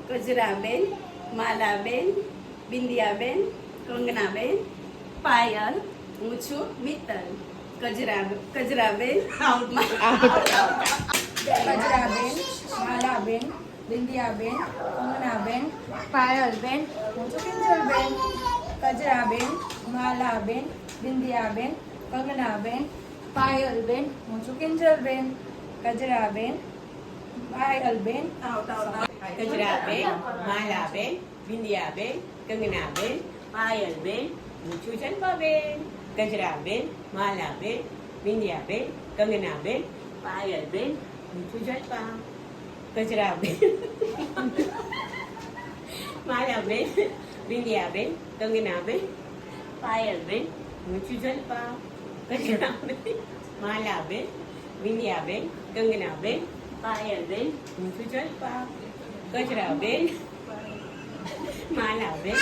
કજરાબેન, માલાબેન, બિંદિયાબેન, કંગનાબેન, પાયલ. હું છું મિત્તલ. કજરાબેન, કજરાબેન, માલાબેન, બિંદિયાબેન, કંગનાબેન, પાયલબેન. હું છું કિંજલબેન. કજરાબેન, માલાબેન, બિંદિયાબેન, કંગનાબેન, પાયલબેન. હું છું કિંજલબેન. કજરાબેન, પાયલબેન. કજરાબેન, માલાબેન, બિંદિયાબેન, કંગનાબેન, પાયલબેન. હું છું જન્માબેન. કજરાબેન, માલાબેન, બિંદિયાબેન, કંગનાબેન, પાયલબેન. હું છું જન્મા. કજરાબેન, માલાબેન, બિંદિયાબેન, કંગનાબેન, પાયલબેન. હું છું જન્મા. કજરાબેન, માલાબેન, બિંદિયાબેન, કંગનાબેન, પાયલબેન. હું છું જન્મા. કજરાબેન, માલાબેન,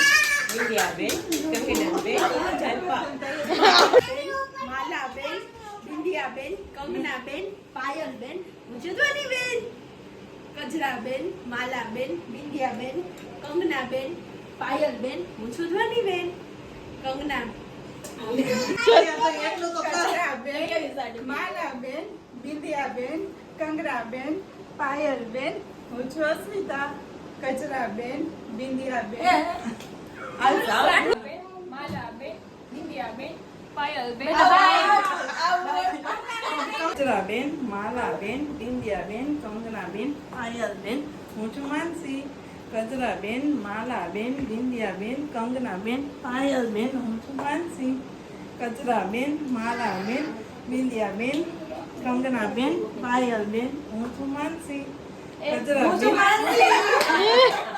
બિંદિયાબેન, કંગનાબેન, જન્મા. માલાબેન, બિંદિયાબેન, કંગનાબેન, પાયલબેન. હું છું ધ્વનિબેન. કજરાબેન, માલાબેન, બિંદિયાબેન, કંગનાબેન, પાયલબેન. હું છું ધ્વનિબેન. કંગના કજરાબેન, માલાબેન, બિંદિયાબેન, કંગનાબેન, પાયલબેન. હું છું અસ્મિતા. કજરાબેન, બિંદિયાબેન, માલાબેન, બિંદિયાબેન, પાયલબેન. કજરાબેન, માલાબેન, બિંદિયાબેન, કંગનાબેન, પાયલબેન. હું છું માનસી. કજરાબેન, માલાબેન, બિંદિયાબેન, કંગનાબેન, પાયલબેન. હું છું માનસી. કજરાબેન, માલાબેન, બિંદિયાબેન, કંગનાબેન, પાયલબેન. હું છું માનસી. કજરાબેન,